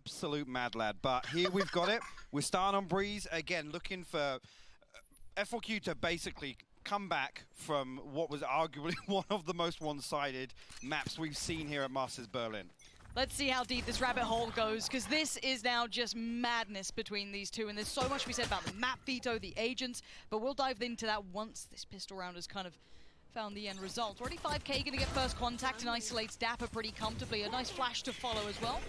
Absolute mad lad. But here we've got it. We're starting on Breeze. Again, looking for F4Q to basically come back from what was arguably one of the most one-sided maps we've seen here at Masters Berlin. Let's see how deep this rabbit hole goes, because this is now just madness between these two, and there's so much to be said about the map veto, the agents, but we'll dive into that once this pistol round has kind of found the end result. Already 5K going to get first contact and isolates Dapper pretty comfortably. A nice flash to follow as well.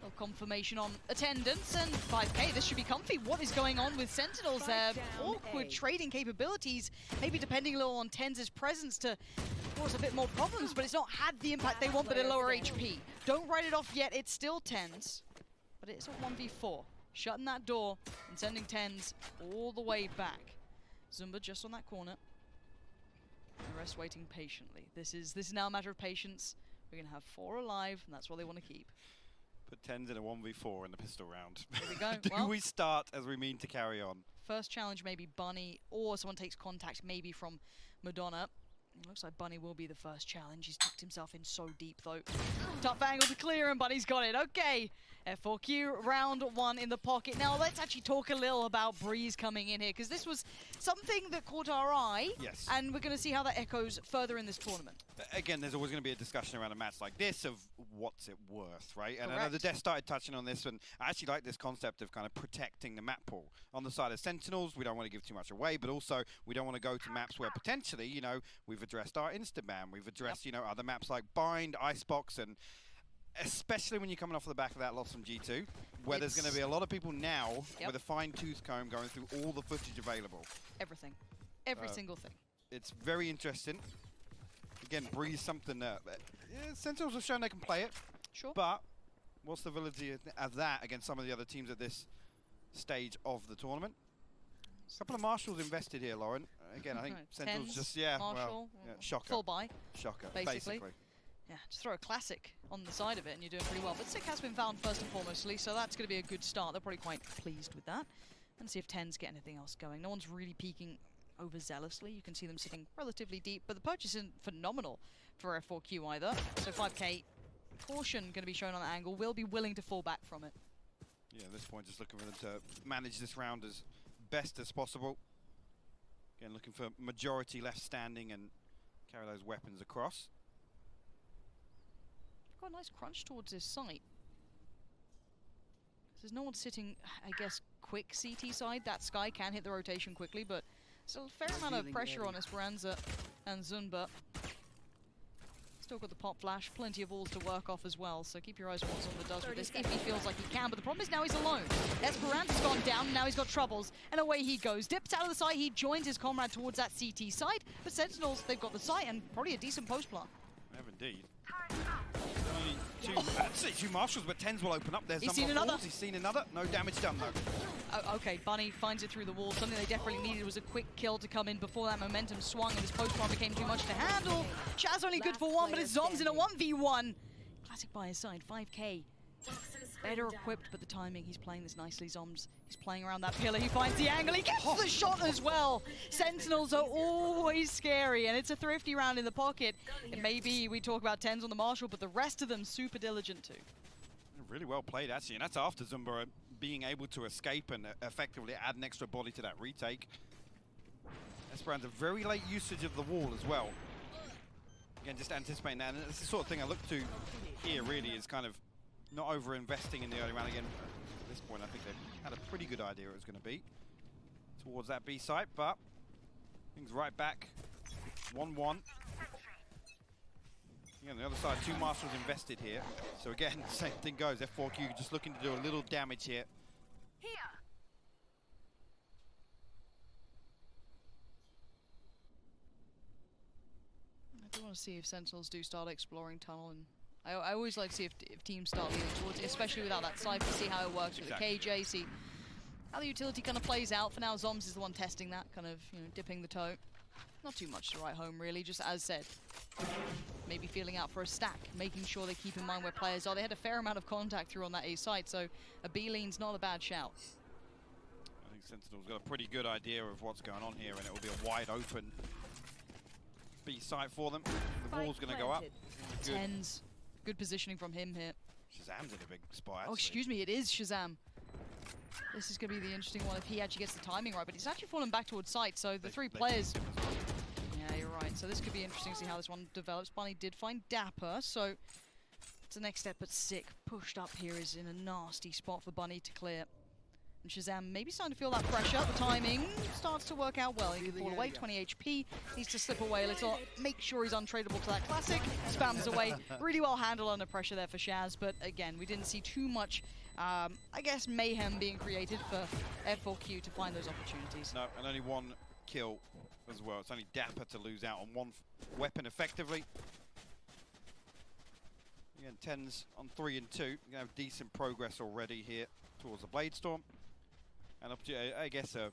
A confirmation on attendance, and 5K, this should be comfy. What is going on with Sentinels there? Awkward trading capabilities, maybe depending a little on TenZ' presence to cause a bit more problems, but it's not had the impact they want, but a lower HP. Don't write it off yet, it's still TenZ, but it's a 1v4. Shutting that door and sending TenZ all the way back. Zumba just on that corner. The rest waiting patiently. This is now a matter of patience. We're going to have 4 alive, and that's what they want to keep. Put TenZ in a 1v4 in the pistol round. There we go. Do well, we start as we mean to carry on? First challenge maybe Bunny, or someone takes contact maybe from Madonna. Looks like Bunny will be the first challenge. He's tucked himself in so deep though. Tough angle to clear and Bunny's got it. Okay, F4Q round 1 in the pocket. Now let's actually talk a little about Breeze coming in here, because this was something that caught our eye. Yes. And we're going to see how that echoes further in this tournament. Again, there's always going to be a discussion around a match like this of what's it worth, right? And Correct. I know the Death started touching on this, and I actually like this concept of kind of protecting the map pool. On the side of Sentinels, we don't want to give too much away, but also we don't want to go to maps where potentially, you know, we've addressed our Instaban, we've addressed, you know, other maps like Bind, Icebox, and especially when you're coming off the back of that loss from G2, where there's going to be a lot of people now with a fine-tooth comb going through all the footage available. Everything. Every single thing. It's very interesting. Again, Breeze something that Sentinels have shown they can play it. Sure. But what's the validity of that against some of the other teams at this stage of the tournament? A couple of Marshals invested here, Lauren. Again, I think Sentinels just, Marshall, shocker. Full buy. Shocker, basically. Yeah, just throw a classic on the side of it and you're doing pretty well. But Sick has been found first and foremostly, so that's going to be a good start. They're probably quite pleased with that. And see if TenZ get anything else going. No one's really peeking overzealously. You can see them sitting relatively deep, but the purchase isn't phenomenal for F4Q either. So 5K, caution going to be shown on that angle. Will be willing to fall back from it. Yeah, at this point, just looking for them to manage this round as best as possible. Again, looking for majority left standing and carry those weapons across. Got a nice crunch towards this site. There's no one sitting, I guess, quick CT side. That Sky can hit the rotation quickly, but still a fair amount of pressure on Esperanza and Zunba. Still got the pop flash, plenty of walls to work off as well, so keep your eyes on what Zunba does with this if he feels like he can. But the problem is now he's alone. Esperanza's gone down, and now he's got troubles, and away he goes. Dips out of the site, he joins his comrade towards that CT side, but Sentinels, they've got the site and probably a decent post plant. They have indeed. Two Marshals, but TenZ will open up. There's He's seen another. He's seen another. No damage done though. Oh, okay, Bunny finds it through the wall. Something they desperately needed was a quick kill to come in before that momentum swung and his post-plant became too much to handle. Shaz only good for 1, but it's Zoms in a 1v1. Classic by his side, 5K. Better equipped, but the timing, he's playing this nicely, Zoms. He's playing around that pillar, he finds the angle, he gets the shot as well. Sentinels are always scary, and it's a thrifty round in the pocket. And maybe we talk about TenZ on the Marshall, but the rest of them super diligent too. Really well played, actually, and that's after Zumba being able to escape and effectively add an extra body to that retake. Esperanza, very late usage of the wall as well. Again, just anticipating that, and it's the sort of thing I look to here, really, is kind of not over-investing in the early round again. At this point, I think they had a pretty good idea it was going to be towards that B site, but things right back, 1-1. On the other side, 2 Marshals invested here. So again, the same thing goes. F4Q just looking to do a little damage here. I do want to see if Sentinels do start exploring tunnel, and I always like to see if teams start leaning towards it, especially without that Cypher, see how it works with the KJ, see how the utility kind of plays out. For now, Zoms is the one testing that, kind of, you know, dipping the toe. Not too much to write home, really, just as said. Maybe feeling out for a stack, making sure they keep in mind where players are. They had a fair amount of contact through on that A site, so a B lean's not a bad shout. I think Sentinel's got a pretty good idea of what's going on here, and it will be a wide open B site for them. The wall's going to go up. TenZ, good positioning from him here. Shazam's in a big spot, actually. Oh, excuse me, it is Shazam. This is going to be the interesting one if he actually gets the timing right, but he's actually fallen back towards site, so the three players... Yeah, you're right. So this could be interesting to see how this one develops. Bunny did find Dapper, so it's the next step, but Sick pushed up here is in a nasty spot for Bunny to clear. And Shazam maybe starting to feel that pressure. The timing starts to work out well. He can fall away, 20 HP, needs to slip away a little, make sure he's untradeable to that classic, spams away. Really well handled under pressure there for Shaz, but again, we didn't see too much, I guess, mayhem being created for F4Q to find those opportunities. No, and only one kill as well. It's only Dapper to lose out on one weapon effectively. Again, 10s on 3 and 2. You're going to have decent progress already here towards the Blade Storm. And I guess a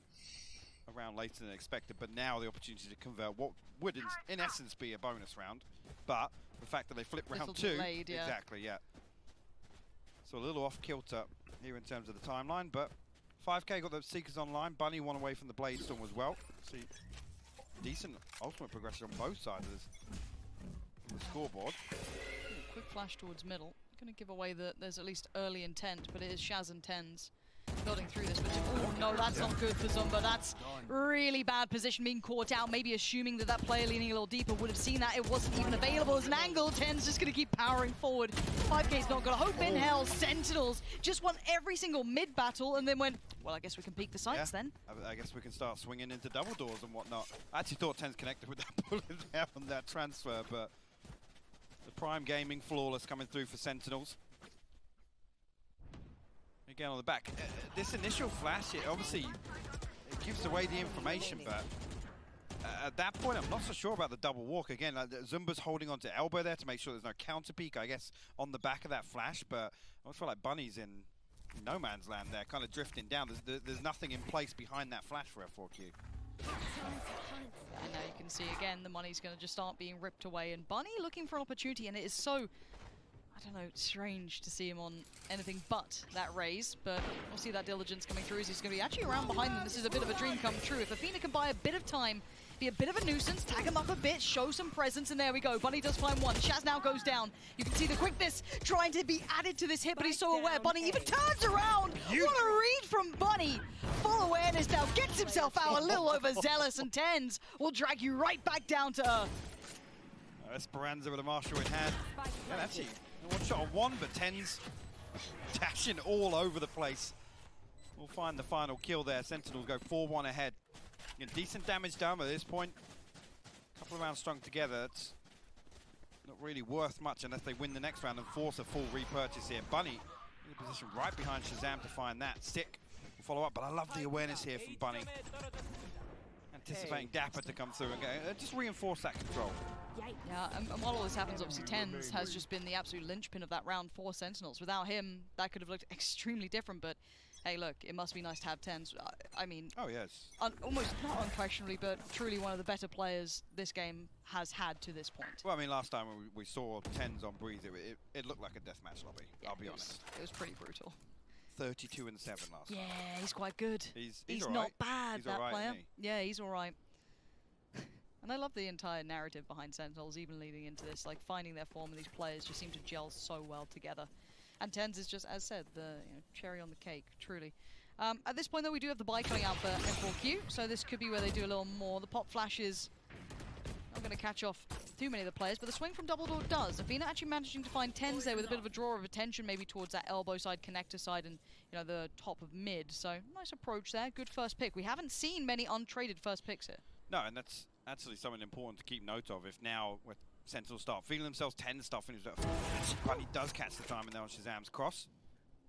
round later than expected, but now the opportunity to convert what would in essence be a bonus round. But the fact that they flip round 2, delayed, yeah. Exactly, yeah. So a little off kilter here in terms of the timeline, but 5K got the Seekers online. Bunny one away from the Blade Storm as well. See, decent ultimate progression on both sides of the scoreboard. Ooh, quick flash towards middle. Going to give away that there's at least early intent, but it is Shaz and Tens building through this. But oh no, that's not good for Zumba. That's really bad position, being caught out. Maybe assuming that that player leaning a little deeper would have seen that. It wasn't even available as an angle. Tens just going to keep powering forward. 5K's not going to hope in hell. Sentinels just won every single mid battle and then went, well, I guess we can peek the sights then. I guess we can start swinging into double doors and whatnot. I actually thought Tens connected with that bullet there on that transfer, but the Prime Gaming flawless coming through for Sentinels. Again on the back. This initial flash, it gives away the information, but at that point I'm not so sure about the double walk. Again, Zumba's holding onto elbow there to make sure there's no counter peek, I guess, on the back of that flash, but I almost feel like Bunny's in no man's land there, kind of drifting down. There's nothing in place behind that flash for F4Q. And now you can see again the money's going to just start being ripped away, and Bunny looking for an opportunity, and it is so, I don't know, strange to see him on anything but that raise, but we'll see that diligence coming through as he's going to be actually around behind them. This is a bit of a dream come true. If Athena can buy a bit of time, be a bit of a nuisance, tag him up a bit, show some presence, and there we go. Bunny does find one. Shaz now goes down. You can see the quickness trying to be added to this hit, but he's so aware. Bunny even turns around. What a read from Bunny. Full awareness now, gets himself out a little overzealous, and Tens will drag you right back down to earth. Esperanza with a marshal in hand. And actually, one shot on one, but Tens dashing all over the place. We'll find the final kill there. Sentinels go 4-1 ahead. Decent damage done at this point. Couple of rounds strung together. It's not really worth much unless they win the next round and force a full repurchase here. Bunny in a position right behind Shazam to find that. Sick will follow up, but I love the awareness here from Bunny. Anticipating Dapper to come through and go, just reinforce that control. Yeah, and while all this happens, obviously Tens has just been the absolute linchpin of that round for Sentinels. Without him, that could have looked extremely different, but hey, look, it must be nice to have Tens. I mean, oh yes, almost not unquestionably, but truly one of the better players this game has had to this point. Well, I mean, last time we saw Tens on Breeze, it looked like a deathmatch lobby, yeah, I'll be honest. It was pretty brutal. 32 and 7 last time. Yeah, he's quite good. He's all not right. bad, he's that right, player. Yeah, he's all right. And I love the entire narrative behind Sentinels, even leading into this, like finding their form, and these players just seem to gel so well together. And Tens is just, as said, the cherry on the cake, truly. At this point, though, we do have the buy coming out for F4Q, so this could be where they do a little more. The pop flash is not going to catch off too many of the players, but the swing from double door does. Athena actually managing to find Tens there with a bit of a draw of attention, maybe towards that elbow side, connector side, and the top of mid. So nice approach there. Good first pick. We haven't seen many untraded first picks here. No, and that's actually something important to keep note of. If now with Sentinels start feeling themselves, Tens start feeling themselves, Bunny does catch the timing there on Shazam's cross.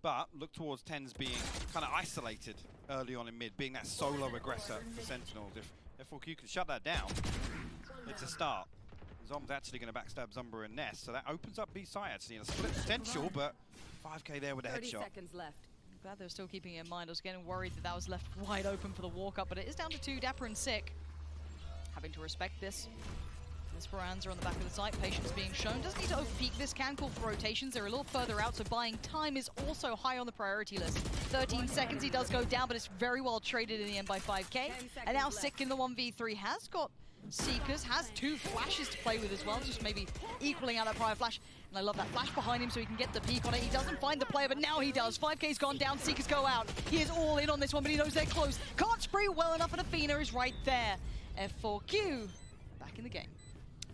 But look towards Tens being kind of isolated early on in mid, being that solo aggressor for Sentinels. If F4Q can shut that down, it's a start. Zom's actually going to backstab Zumba and Ness, so that opens up B side actually in a split potential, but 5K there with a 30 headshot. seconds left. I'm glad they're still keeping it in mind. I was getting worried that was left wide open for the walk-up, but it is down to 2, Dapper and Sick. Having to respect this. Esperanza on the back of the site, patience being shown. Doesn't need to overpeak this, can call for rotations. They're a little further out, so buying time is also high on the priority list. 13 seconds, he does go down, but it's very well traded in the end by 5K. And now Sick in the 1v3 has got Seekers, has 2 flashes to play with as well, just maybe equaling out that prior flash. And I love that flash behind him so he can get the peek on it. He doesn't find the player, but now he does. 5K's gone down, Seekers go out. He is all in on this one, but he knows they're close. Can't spree well enough, and Athena is right there. F4Q back in the game.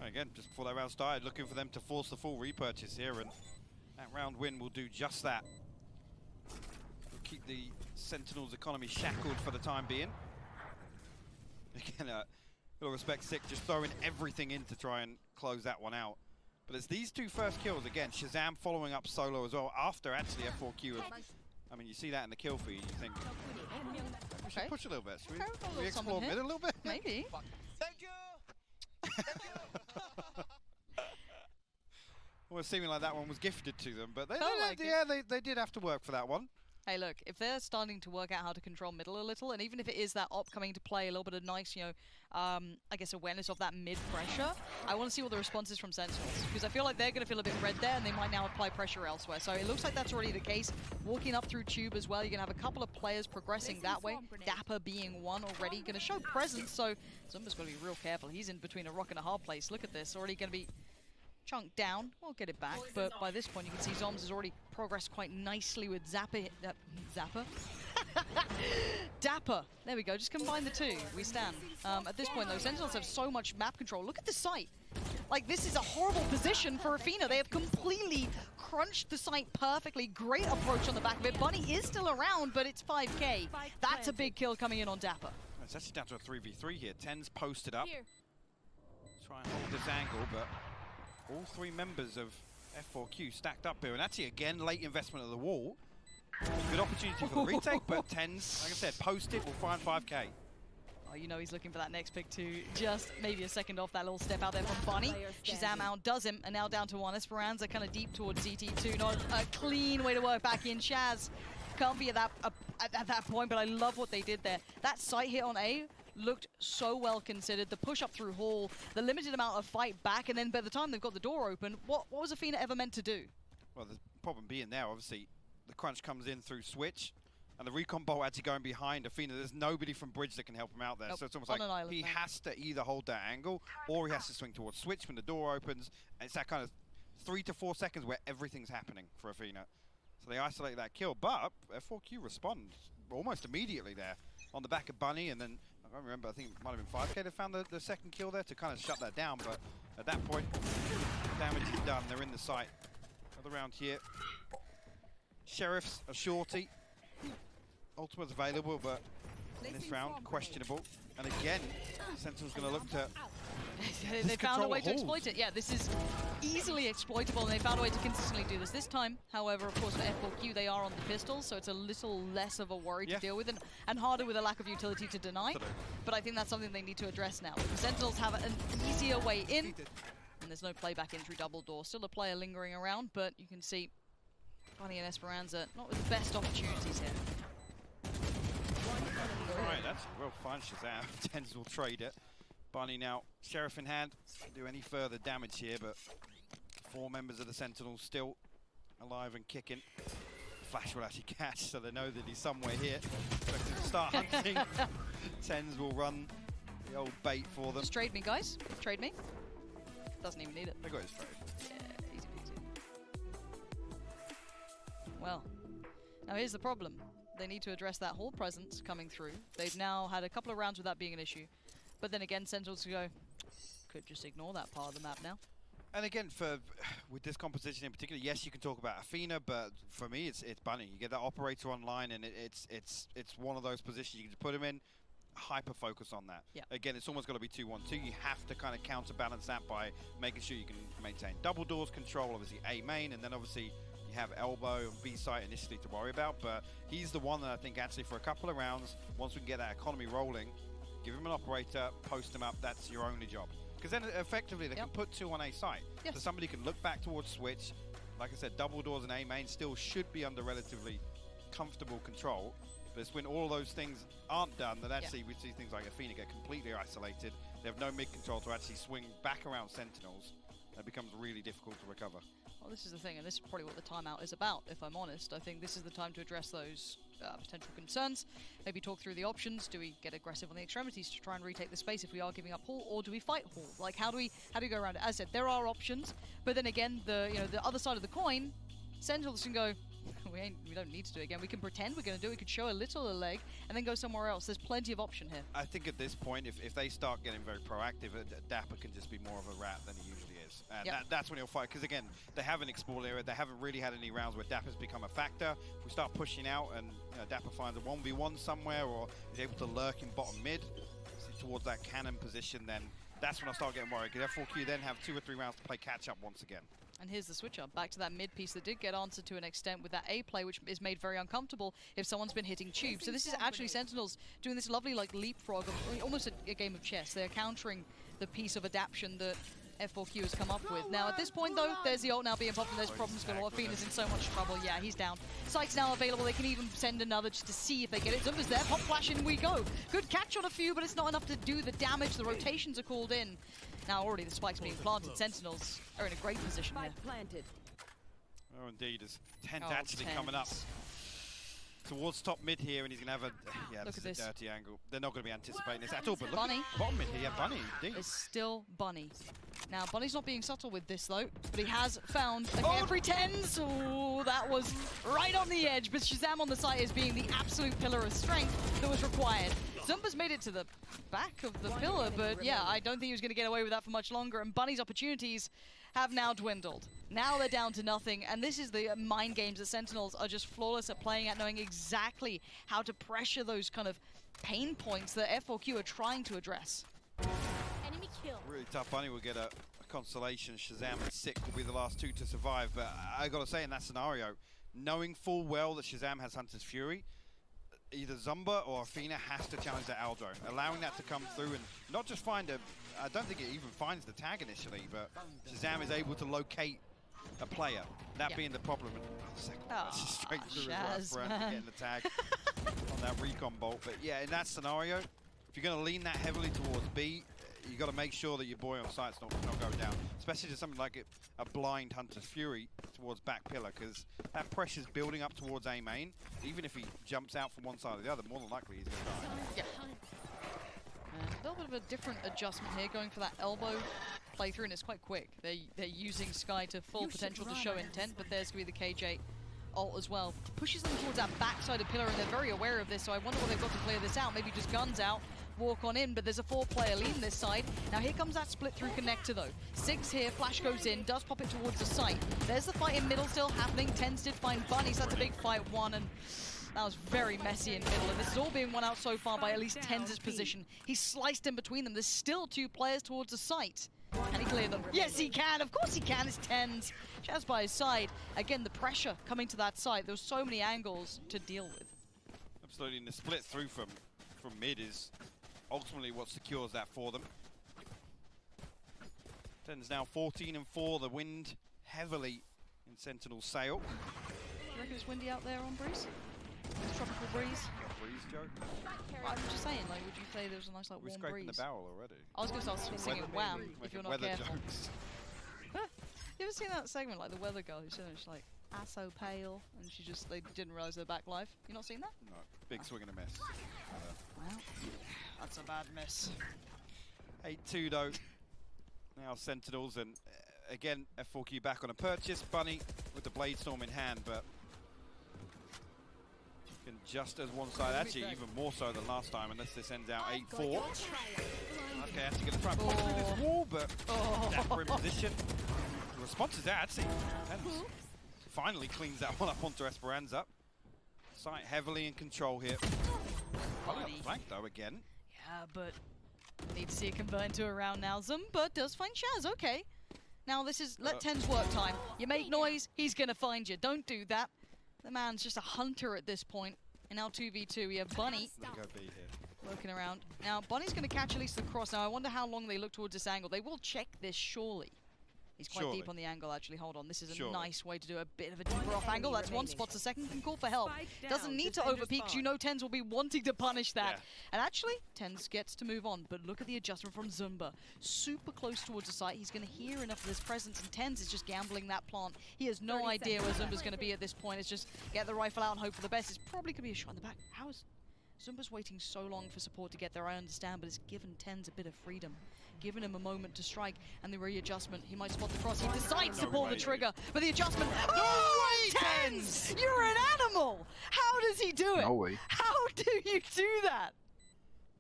Again, just before that round started, looking for them to force the full repurchase here, and that round win will do just that. We'll keep the Sentinels economy shackled for the time being. Again, little respect, Sick just throwing everything in to try and close that one out. But it's these two first kills, again, Shazam following up solo as well, after actually F4Q have, I mean, you see that in the kill feed, you think, we should push a little bit. Should we explore mid a little bit? Maybe. Thank you! Thank you! Well, seeming like that one was gifted to them, but they did have to work for that one. Hey, look, if they're starting to work out how to control middle a little, and even if it is that op coming to play, a little bit of nice, you know, I guess awareness of that mid pressure, I want to see what the response is from Sentinels, because I feel like they're going to feel a bit red there, and they might now apply pressure elsewhere. So it looks like that's already the case. Walking up through Tube as well, you're going to have a couple of players progressing that way. Dapper being one already, going to show presence, so Zumba's got to be real careful. He's in between a rock and a hard place. Look at this, already going to be chunked down. We'll get it back, but by this point you can see Zoms has already progressed quite nicely with Zapper. Dapper. There we go, just combine the two. We stand. At this point though, Sentinels have so much map control. Look at the site. Like, this is a horrible position for Athena. They have completely crunched the site perfectly. Great approach on the back of it. Bunny is still around, but it's 5K. That's a big kill coming in on Dapper. It's actually down to a 3v3 here. Ten's posted up. Try and hold this angle, but all three members of F4Q stacked up here, and actually again late investment of the wall. Good opportunity for the retake, but Tens, like I said, post it, will find 5K. Oh, you know he's looking for that next pick too. Just maybe a second off that little step out there from Bunny. Shazam outdoes him, and now down to one. Esperanza kind of deep towards CT2. Not a clean way to work back in. Shaz can't be at that point, but I love what they did there. That sight hit on A looked so well considered. The push up through Hall, the limited amount of fight back, and then by the time they've got the door open, what was Athena ever meant to do? Well, the problem being there, obviously, the crunch comes in through Switch, and the recon bolt actually going behind Athena. There's nobody from Bridge that can help him out there. Nope. So it's almost like he has to either hold that angle, or he has to swing towards Switch when the door opens. And it's that kind of 3 to 4 seconds where everything's happening for Athena. So they isolate that kill, but F4Q respond almost immediately there on the back of Bunny, and then I don't remember, I think it might have been 5K that found the second kill there to kind of shut that down, but at that point, damage is done. They're in the site. Another round here. Sheriff's a shorty. Ultimate's available, but in this round, questionable. And again, Sentinel's going to look to they found a way to exploit it. Yeah, this is easily exploitable, and they found a way to consistently do this. This time, however, of course, for F4Q, they are on the pistols, so it's a little less of a worry to deal with, and harder with a lack of utility to deny. But I think that's something they need to address now. The Sentinels have an easier way in, and there's no playback in through double door. Still a player lingering around, but you can see Bunny and Esperanza not with the best opportunities here. Alright, that's well fine, Shazam. Tens will trade it. Bunny now, Sheriff in hand, can't do any further damage here, but 4 members of the Sentinels still alive and kicking. Flash will actually catch, so they know that he's somewhere here. Expected to start hunting. Tens will run the old bait for them. Just trade me, guys. Trade me. Doesn't even need it. They got his trade. Yeah, easy peasy. Well, now here's the problem. They need to address that Hall presence coming through. They've now had a couple of rounds without being an issue. But then again, Sentinels go, could just ignore that part of the map now. And again, with this composition in particular, yes, you can talk about Athena, but for me, it's Bunny. You get that operator online, and it's one of those positions you can just put him in, hyper focus on that. Yeah. Again, it's almost got to be 2-1-2. You have to kind of counterbalance that by making sure you can maintain double doors control, obviously A main, and then obviously you have elbow and B site initially to worry about. But he's the one that I think actually for a couple of rounds, once we can get that economy rolling, give him an operator, post him up, that's your only job. Because then effectively they can put 2 on A site. So somebody can look back towards Switch. Like I said, double doors and A main still should be under relatively comfortable control. But it's when all those things aren't done that actually we see things like Athena get completely isolated. They have no mid control to actually swing back around Sentinels. It becomes really difficult to recover. Well, this is the thing, and this is probably what the timeout is about, if I'm honest. I think this is the time to address those potential concerns. Maybe talk through the options. Do we get aggressive on the extremities to try and retake the space if we are giving up Hall, or do we fight Hall? Like, how do we go around it? As I said, there are options, but then again, the other side of the coin, Sentinels can go, we don't need to do it again. We can pretend we're going to do it. We could show a little a leg and then go somewhere else. There's plenty of option here. I think at this point, if they start getting very proactive, Dapper can just be more of a rat than he usually is. And that's when he'll fight. Because again, they haven't explored area. They haven't really had any rounds where Dapper's become a factor. If we start pushing out and Dapper finds a 1v1 somewhere or is able to lurk in bottom mid towards that cannon position, then that's when I start getting worried. Because F4Q then have 2 or 3 rounds to play catch up once again. And here's the switch up back to that mid piece that did get answered to an extent with that A play, which is made very uncomfortable if someone's been hitting tubes. So this is actually Sentinels doing this lovely like leapfrog of almost a game of chess. They're countering the piece of adaptation that F4Q has come up with. Now at this point though, there's the ult now being popped and there's problems galore. Athena's in so much trouble. Yeah, he's down. Sight's now available. They can even send another just to see if they get it. Zumba's there. Pop flash, in we go. Good catch on a few, but it's not enough to do the damage. The rotations are called in. Now already the spike's being planted. Sentinels are in a great position here. Oh, indeed. There's Tent actually coming up towards top mid here, and he's going to have a, Look at this. A dirty angle. They're not going to be anticipating this at all, but look Bunny. at bottom mid here. Yeah, Bunny, indeed. It's still Bunny. Now, Bunny's not being subtle with this, though, but he has found every 10s. Oh, that was right on the edge, but Shazam on the site is being the absolute pillar of strength that was required. Zumba's made it to the back of the pillar, but yeah, I don't think he was going to get away with that for much longer, and Bunny's opportunities have now dwindled. Now they're down to nothing, and this is the mind games that Sentinels are just flawless at playing at, knowing exactly how to pressure those kind of pain points that F4Q are trying to address. Enemy kill. Really tough. Bunny will get a consolation. Shazam and Sick will be the last 2 to survive, but I got to say, in that scenario, knowing full well that Shazam has Hunter's Fury, either Zumba or Athena has to challenge that Aldro, allowing that to come through and not just find a, I don't think it even finds the tag initially, but Shazam is able to locate a player, that being the problem. Second straight through as well, for getting the tag on that recon bolt. But yeah, in that scenario, if you're going to lean that heavily towards B, you got to make sure that your boy on site's not going down, especially to something like a blind Hunter's Fury towards back pillar, because that pressure's building up towards A main. Even if he jumps out from one side or the other, more than likely he's going to die. Yeah. A little bit of a different adjustment here, going for that elbow playthrough, and it's quite quick. They're using Sky to full potential to show intent, but there's going to be the KJ ult as well. Pushes them towards that backside of pillar, and they're very aware of this, so I wonder what they've got to clear this out. Maybe just guns out, walk on in, but there's a 4-player lead this side. Now here comes that split through connector though. 6 here, flash goes in, does pop it towards the site. There's the fight in middle still happening. Tens did find Bunny, so that's a big fight one, and that was very messy in middle, and this is all being won out so far by at least Tens' position. He's sliced in between them. There's still 2 players towards the site. Can he clear them? Yes, he can. Of course he can. It's Tens. Shaz by his side. Again, the pressure coming to that side. There's so many angles to deal with. Absolutely, and the split through from mid is ultimately what secures that for them. Tens now 14-4. The wind heavily in Sentinel's sail. You reckon it's windy out there on Breeze? It's tropical breeze? Breeze joke? I'm just saying, like, would you say there was a nice, like, We're warm scraping breeze? the barrel already. I was going to start singing Wham! If you're not weather careful. jokes. You ever seen that segment, like the weather girl who's she's like, "Ah, so pale," and she just they didn't realise her back life? You not seen that? No, big swing and a miss. Well, that's a bad miss. 8-2 though. Now Sentinels, and again F4Q back on a purchase. Bunny with the Blade Storm in hand, but can just as one side, actually even more so than last time, unless this ends out 8-4. Okay, actually going to try and pop through this wall, but Dapper in position. The response is there, actually. Finally cleans that one up onto Esperanza. Sight heavily in control here. Probably on the flank though again. Yeah, but need to see it convert into a round now. Zumba does find Shaz, okay. Now this is, let Tens work time. You make noise, he's gonna find you. Don't do that. The man's just a hunter at this point. And now 2v2, we have Bunny Go B here. looking around. Now Bunny's gonna catch at least the cross. Now I wonder how long they look towards this angle. They will check this surely. He's quite Surely. deep on the angle, actually. Hold on, this is a Surely. nice way to do a bit of a deeper off angle. That's one, spots a second, can call for help. Doesn't need to overpeak, because you know TenZ will be wanting to punish that. And actually, TenZ gets to move on, but look at the adjustment from Zumba. Super close towards the site. He's going to hear enough of this presence, and TenZ is just gambling that plant. He has no idea where Zumba's going to be at this point. It's just get the rifle out and hope for the best. It's probably going to be a shot in the back. How is Zumba's waiting so long for support to get there? I understand, but it's given TenZ a bit of freedom. Given him a moment to strike, and the readjustment, he might spot the cross. He decides to pull the trigger, but the adjustment. Oh, TenZ! You're an animal! How does he do it? No way. How do you do that?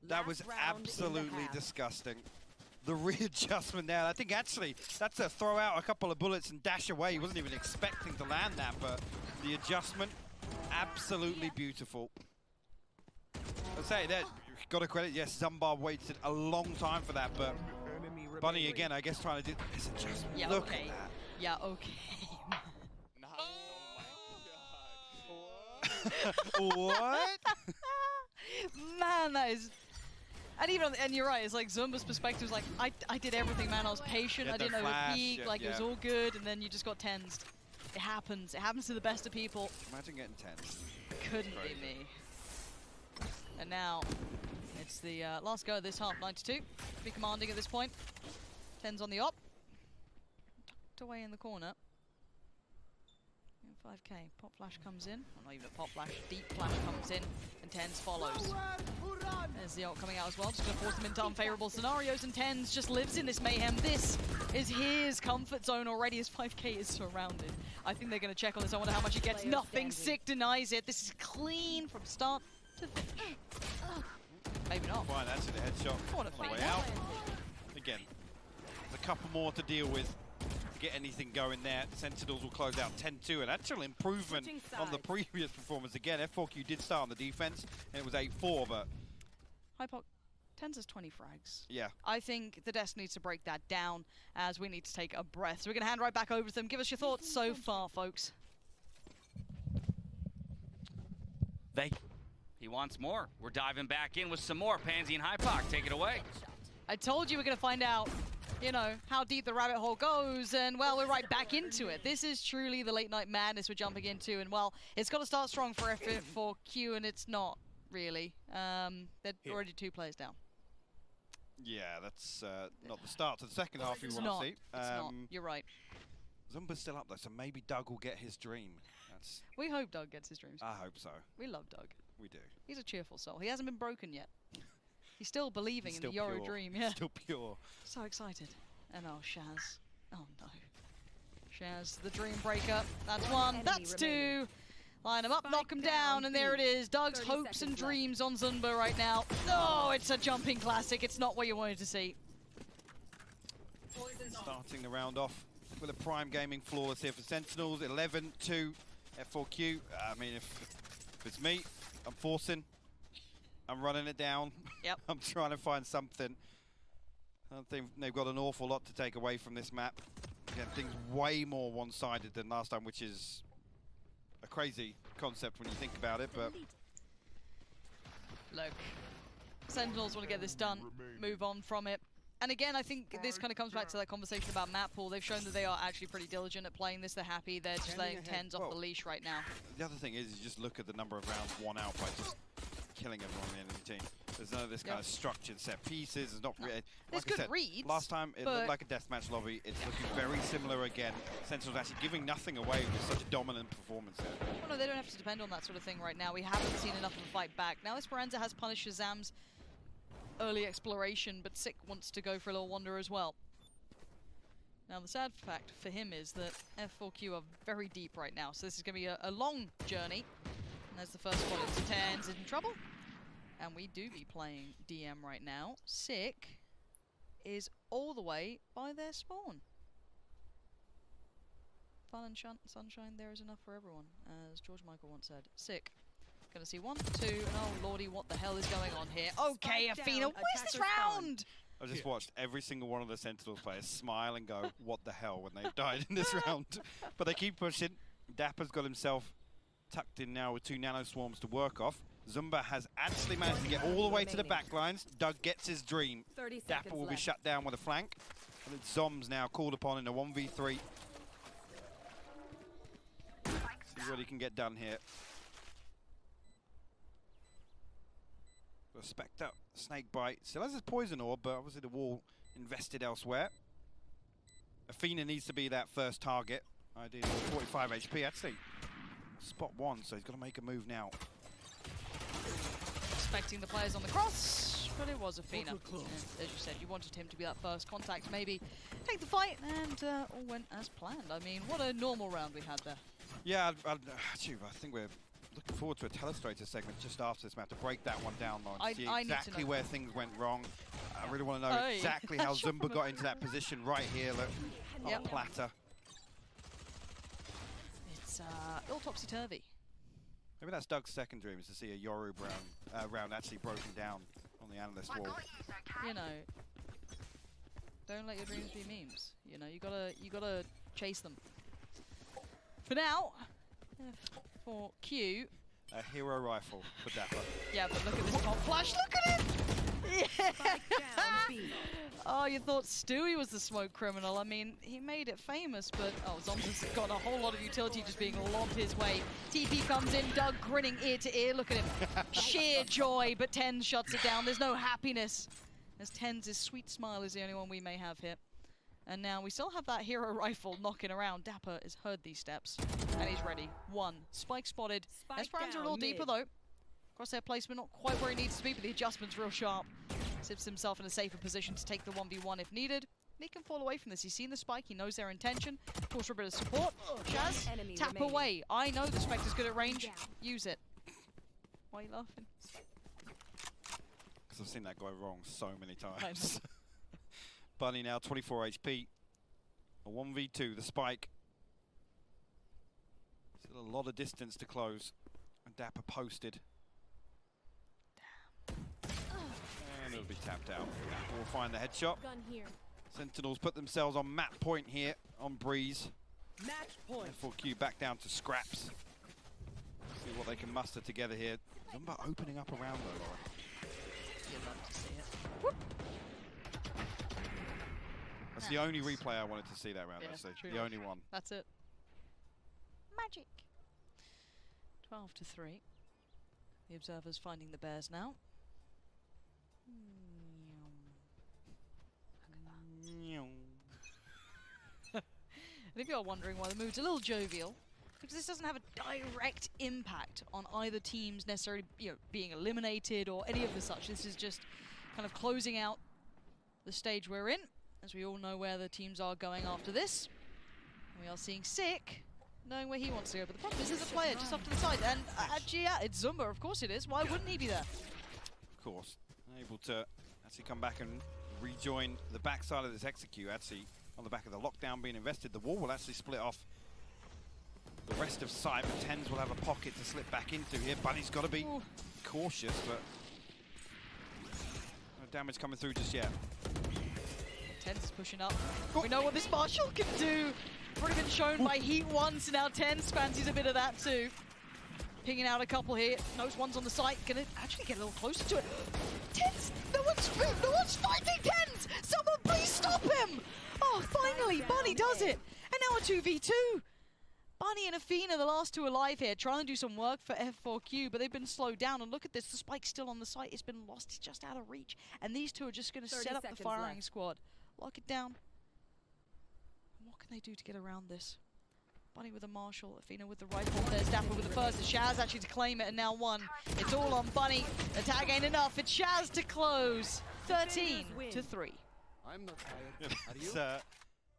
That was absolutely disgusting. The readjustment there, I think actually that's a throw out a couple of bullets and dash away. He wasn't even expecting to land that, but the adjustment, absolutely beautiful. I'll say that, got to credit, yes, Zumba waited a long time for that, but Bunny again, I guess, trying to do this adjustment. Yeah, Look okay. at that. Yeah, okay. What? Man, that is... And even, and you're right, it's like Zumba's perspective is like, I did everything, man. I was patient, Yeah, I didn't no flash, overpeak, yeah, like it was all good, and then you just got TenZ. It happens to the best of people. Imagine getting 10. Couldn't be me. And now, it's the last go of this half, 92. Be commanding at this point. TenZ on the op. Tucked away in the corner. 5k. Pop flash comes in. Well, not even a pop flash. Deep flash comes in, and TenZ follows. There's the ult coming out as well. Just going to force them into unfavorable scenarios, and TenZ just lives in this mayhem. This is his comfort zone already, as 5k is surrounded. I think they're going to check on this. I wonder how much he gets. Nothing. Sick denies it. This is clean from start to finish. Maybe not. Fine, that's the headshot. What a On the way fight. out. Again, there's a couple more to deal with. Get anything going there. Sentinels will close out 10-2. An actual improvement on the previous performance. Again, F4Q did start on the defense, and it was 8-4, but... Hypoc, TenZ has 20 frags. Yeah. I think the desk needs to break that down, as we need to take a breath. So we're going to hand right back over to them. Give us your thoughts so far, folks. He wants more. We're diving back in with some more. Pansy and Hypoc, take it away. I told you we're going to find out, you know, how deep the rabbit hole goes, and, well, we're right back into it. This is truly the late night madness we're jumping into, and, well, it's got to start strong for F4Q, and it's not, really. They're already 2 players down. Yeah, that's not the start to the second half you want to see. It's not. You're right. Zumba's still up, though, so maybe Doug will get his dream. We hope Doug gets his dreams. I hope so. We love Doug. We do. He's a cheerful soul. He hasn't been broken yet. He's still believing in the Euro pure. dream, yeah. Still pure. So excited. And oh, Shaz. Oh no. Shaz, the dream breaker. That's 1. That's 2. Line him up, knock him down, and there it is. Doug's hopes and dreams on Zumba right now. Oh, it's a jumping classic. It's not what you wanted to see. Starting the round off with a prime gaming flawless here for Sentinels. 11-2 F4Q. I mean, if it's me, I'm forcing. I'm running it down. Yep. I'm trying to find something. I think they've got an awful lot to take away from this map. Again, things way more one-sided than last time, which is a crazy concept when you think about it, but... Look, Sentinels want to get this done, move on from it. And again, I think this kind of comes back to that conversation about map pool. They've shown that they are actually pretty diligent at playing this. They're happy. They're just letting TenZ off the leash right now. The other thing is, you just look at the number of rounds won out by just killing everyone in the team. There's none of this kind of structured set pieces. There's not really... There's good reads. Last time it looked like a deathmatch lobby. It's looking very similar again. Sentinels actually giving nothing away with such a dominant performance here. Well, no, they don't have to depend on that sort of thing right now. We haven't seen enough of a fight back. Now Esperanza has punished Shazam's early exploration, but Sick wants to go for a little wander as well. Now the sad fact for him is that F4Q are very deep right now, so this is going to be a long journey. And there's the first one into TenZ in trouble. And we do be playing DM right now. Sick is all the way by their spawn. Fun and sunshine, there is enough for everyone, as George Michael once said. Sick. Gonna see 1, 2, and oh lordy, what the hell is going on here? Okay, Athena, where's this round? I just watched every single one of the Sentinels players smile and go, what the hell, when they've died in this round. But they keep pushing. Dapper's got himself tucked in now with 2 nano swarms to work off. Zumba has actually managed to get all the way to the back lines. Doug gets his dream. Dapper will be shut down with a flank. And Zombs now called upon in a 1v3. See what he can get done here. Respect up, snake bite. Still has his poison orb, but obviously the wall invested elsewhere. Athena needs to be that first target. Ideally 45 HP, actually. Spot one, so he's got to make a move now. Expecting the players on the cross, but it was Athena. And as you said, you wanted him to be that first contact, maybe take the fight, and all went as planned. I mean, what a normal round we had there. Yeah, actually, I think we're looking forward to a Telestrator segment just after this map to break that one down, Lauren. See exactly where things went wrong. I really want to know exactly how Zumba got into that position right here. Look, on a platter. It's all topsy-turvy. Maybe that's Doug's second dream, is to see a Yoru round actually broken down on the analyst wall. You know, don't let your dreams be memes. You know, you gotta chase them. For now, F4Q. A hero rifle for Dapper. Yeah, but look at this top flash. Look at it! Yeah! Oh, you thought Stewie was the smoke criminal. I mean, he made it famous, but Zombie's got a whole lot of utility just being lobbed his way. TP comes in, Doug grinning ear to ear. Look at him. Sheer joy, but Tens shuts it down. There's no happiness. As Tens' sweet smile is the only one we may have here. And now we still have that hero rifle knocking around. Dapper has heard these steps, and he's ready. One. Spike spotted. Esperanza a little deeper, though. Crosshair placement not quite where he needs to be, but the adjustment's real sharp. Sips himself in a safer position to take the 1v1 if needed. He can fall away from this. He's seen the spike. He knows their intention. Calls for a bit of support. Shaz, tap away. I know the Spectre's good at range. Use it. Why are you laughing? Because I've seen that go wrong so many times. Bunny now 24 HP. A 1v2, the spike. Still a lot of distance to close. And Dapper posted. And it'll be tapped out. Dapper will find the headshot. Gun here. Sentinels put themselves on map point here on Breeze. Match point. F4Q back down to scraps. See what they can muster together here. Zumba opening up around though, Laura. You'd love to see it. Whoop. That's the only replay I wanted to see that round, actually. The only one. That's it. Magic. 12-3. The observers finding the bears now. And if you're wondering why the mood's a little jovial, because this doesn't have a direct impact on either teams necessarily, being eliminated or any of the such. This is just kind of closing out the stage we're in, as we all know where the teams are going after this. We are seeing Sick knowing where he wants to go, but the problem is there's a player just off to the side, and actually, yeah, it's Zumba, of course it is. Why wouldn't he be there? Of course. Able to actually come back and rejoin the backside of this execute, actually on the back of the lockdown being invested. The wall will actually split off the rest of side, but Tens will have a pocket to slip back into here. Bunny's got to be cautious, but no damage coming through just yet. Tens is pushing up. We know what this Marshall can do. Already been shown by Heat once, now Tens fancies a bit of that too. Pinging out a couple here. Knows one's on the site. Gonna actually get a little closer to it. Tens! No one's fighting Tens! Someone please stop him! Oh, finally, Bunny does it! And now a 2v2. Bunny and Athena, the last two alive here, trying to do some work for F4Q, but they've been slowed down. And look at this, the spike's still on the site. It's been lost, it's just out of reach. And these two are just gonna set up the firing squad. Lock it down. And what can they do to get around this? Bunny with a Marshall, Athena with the rifle, there's Dapper with the first, and Shaz actually to claim it, and now one. It's all on Bunny. The tag ain't enough, it's Shaz to close. 13-3. I'm not tired. Are you? It's